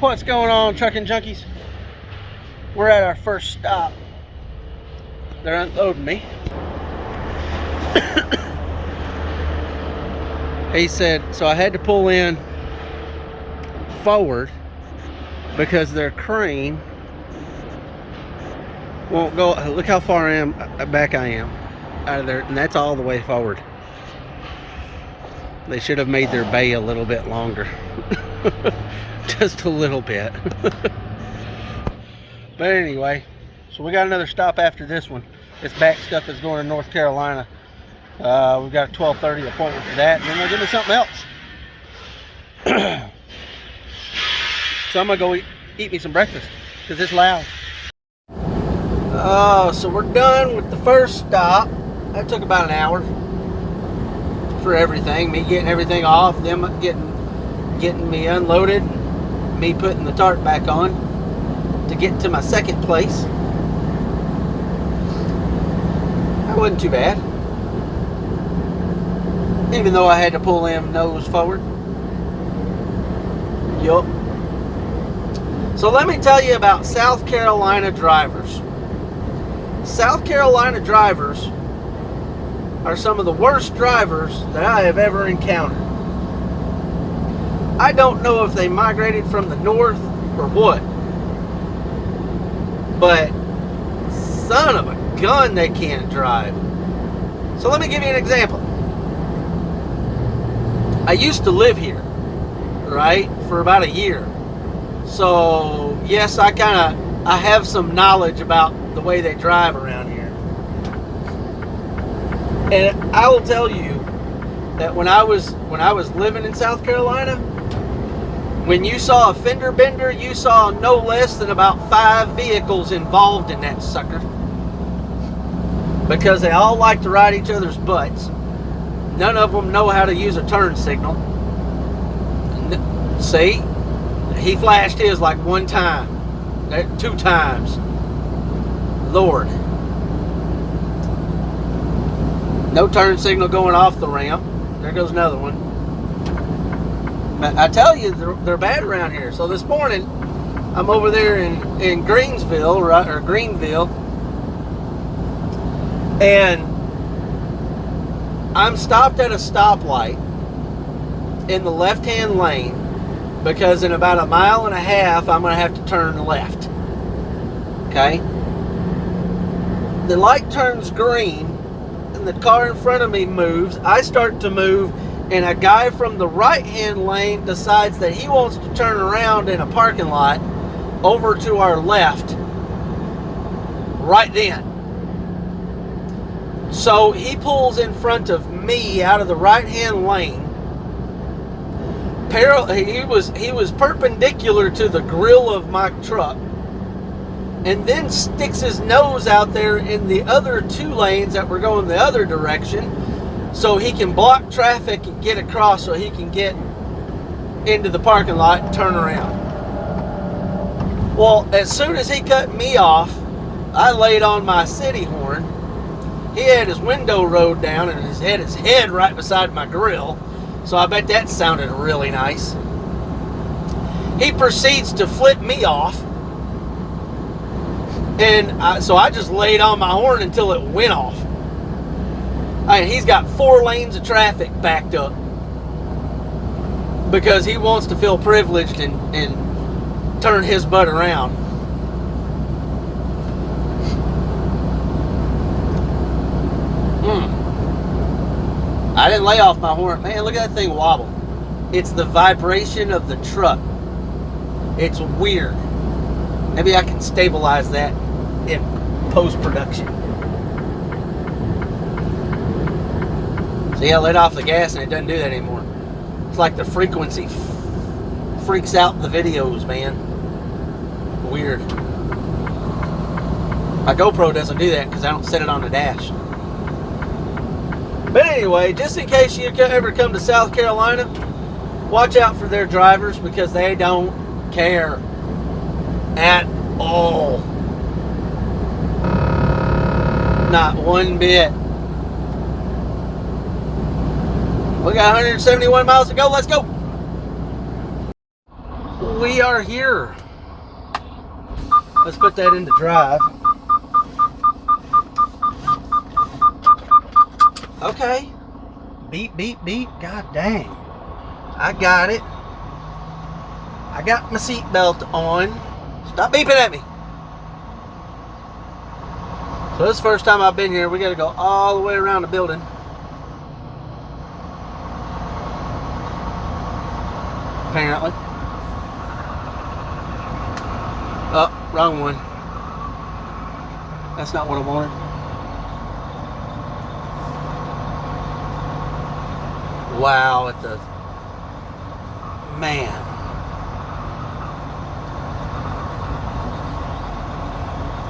What's going on, trucking junkies? We're at our first stop. They're unloading me. He said, so I had to pull in forward because their crane won't go. Look how far back I am out of there, and that's all the way forward. They should have made their bay a little bit longer. Just a little bit. But anyway, so we got another stop after this one. This back stuff is going to North Carolina. We've got a 12:30 appointment for that, and then they'll give me something else. So I'm gonna go eat me some breakfast because it's loud. So we're done with the first stop. That took about an hour for everything. Me getting everything off, them getting me unloaded, me putting the tarp back on to get to my second place. That wasn't too bad, even though I had to pull them nose forward. Yup. So let me tell you about South Carolina drivers. South Carolina drivers are some of the worst drivers that I have ever encountered. I don't know if they migrated from the north or what, but son of a gun, they can't drive. So let me give you an example. I used to live here, right, for about a year. So yes, I have some knowledge about the way they drive around here. And I will tell you that when I was living in South Carolina, when you saw a fender bender, you saw no less than about 5 vehicles involved in that sucker. Because they all like to ride each other's butts. None of them know how to use a turn signal. See? He flashed his like 1 time. 2 times. Lord. No turn signal going off the ramp. There goes another one. I tell you, they're bad around here. So this morning, I'm over there in Greensville, right, or Greenville, and I'm stopped at a stoplight in the left-hand lane because in about 1.5 miles I'm going to have to turn left. Okay? The light turns green and the car in front of me moves. I start to move, and a guy from the right-hand lane decides that he wants to turn around in a parking lot over to our left right then. So he pulls in front of me out of the right-hand lane. He was perpendicular to the grill of my truck, and then sticks his nose out there in the other 2 lanes that were going the other direction, so he can block traffic and get across so he can get into the parking lot and turn around. Well, as soon as he cut me off, I laid on my city horn. He had his window rolled down and had his head right beside my grill, so I bet that sounded really nice. He proceeds to flip me off, and so I just laid on my horn until it went off. He's got 4 lanes of traffic backed up because he wants to feel privileged and turn his butt around. I didn't lay off my horn. Man, look at that thing wobble. It's the vibration of the truck. It's weird. Maybe I can stabilize that in post-production. See, I let off the gas and it doesn't do that anymore. It's like the frequency freaks out the videos, man. Weird. My GoPro doesn't do that because I don't set it on the dash. But anyway, just in case you ever come to South Carolina, watch out for their drivers because they don't care at all. Not one bit. We got 171 miles to go. Let's go. we are here. Let's put that into drive. Okay. Beep, beep, beep. God dang. I got it. I got my seatbelt on. Stop beeping at me. So this is the first time I've been here. We got to go all the way around the building. Apparently. Oh, wrong one. That's not what I wanted. Wow, at the... Man.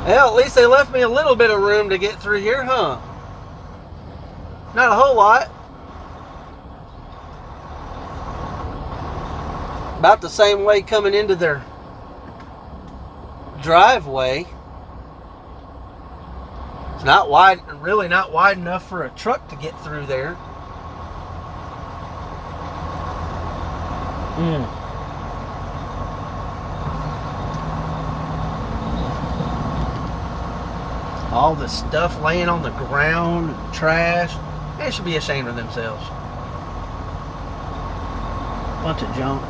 Well, at least they left me a little bit of room to get through here, huh? Not a whole lot. About the same way coming into their driveway. It's not wide, really not wide enough for a truck to get through there. All the stuff laying on the ground, trash. They should be ashamed of themselves. Bunch of junk.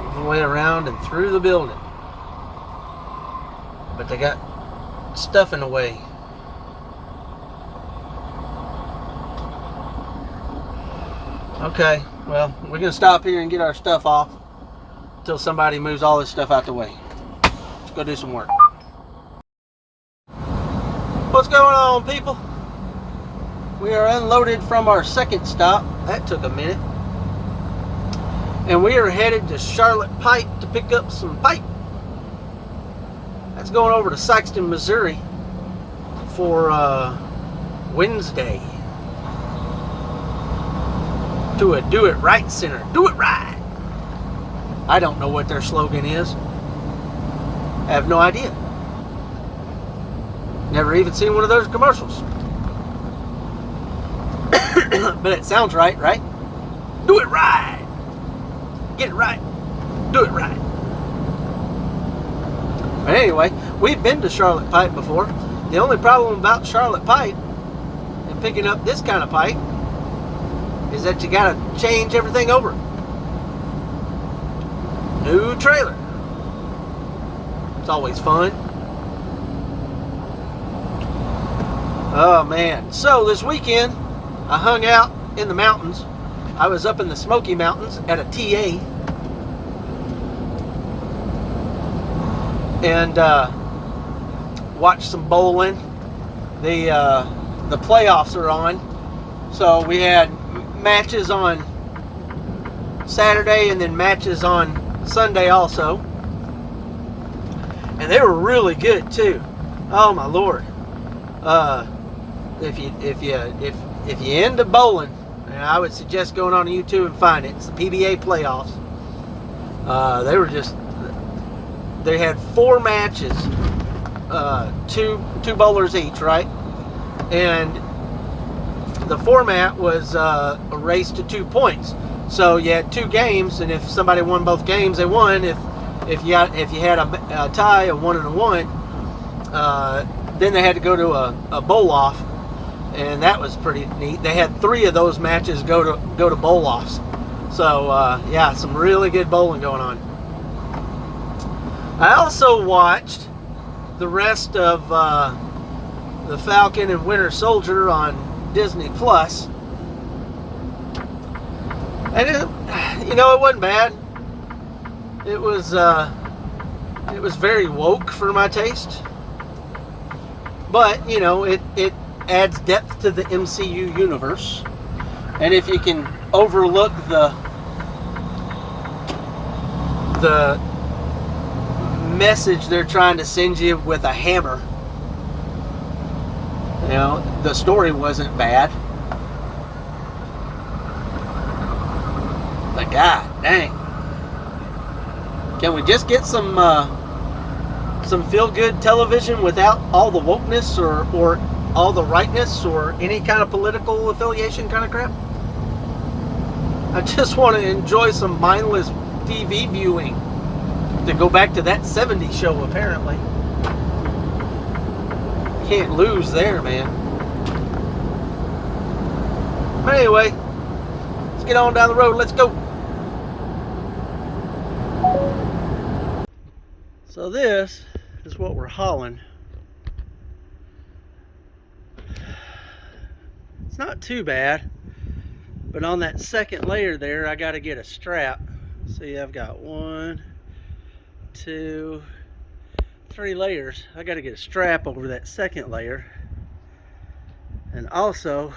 All the way around and through the building. But they got stuff in the way. Okay, well, we're going to stop here and get our stuff off until somebody moves all this stuff out the way. Let's go do some work. What's going on, people? We are unloaded from our second stop. That took a minute. And we are headed to Charlotte Pipe to pick up some pipe. That's going over to Sikeston, Missouri for Wednesday. To a Do It Right Center. Do it right. I don't know what their slogan is. I have no idea. Never even seen one of those commercials. But it sounds right, right? Do it right. Get it right. Do it right. But anyway, we've been to Charlotte Pipe before. The only problem about Charlotte Pipe and picking up this kind of pipe is that you gotta change everything over. New trailer. It's always fun. Oh man. So this weekend I hung out in the mountains. I was up in the Smoky Mountains at a TA. And watched some bowling. The playoffs are on. So we had matches on Saturday and then matches on Sunday also, and they were really good too. Oh my lord! If you into bowling, I would suggest going on YouTube and find it. It's the PBA playoffs. They had 4 matches, two bowlers each, right? And the format was a race to 2 points. So you had 2 games, and if somebody won both games, they won. If you had a tie, a 1 and a 1, then they had to go to a bowl off, and that was pretty neat. They had 3 of those matches go to bowl offs. So yeah, some really good bowling going on. I also watched the rest of the Falcon and Winter Soldier on Disney Plus, and it wasn't bad. It was very woke for my taste, but it adds depth to the MCU universe, and if you can overlook the message they're trying to send you with a hammer, the story wasn't bad. But god dang, can we just get some feel-good television without all the wokeness, or all the rightness or any kind of political affiliation kind of crap. I just want to enjoy some mindless TV viewing. To go back to that 70s show, apparently. Can't lose there, man. But anyway, let's get on down the road. Let's go. So this is what we're hauling. It's not too bad, but on that second layer there, I got to get a strap. See, I've got 1, 2, 3 layers. I got to get a strap over that second layer, and also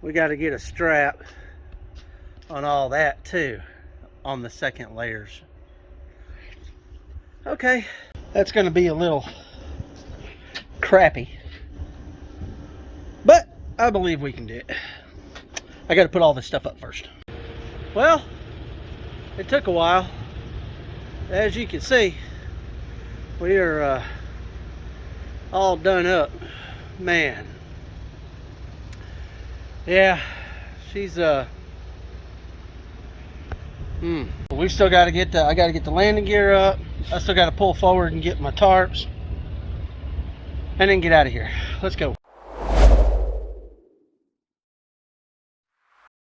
we got to get a strap on all that too, on the second layers. Okay, that's going to be a little crappy, but I believe we can do it. I got to put all this stuff up first. Well, it took a while. As you can see, we are all done up. Man, yeah, she's we still got to get I got to get the landing gear up. I still got to pull forward and get my tarps, and then get out of here. Let's go.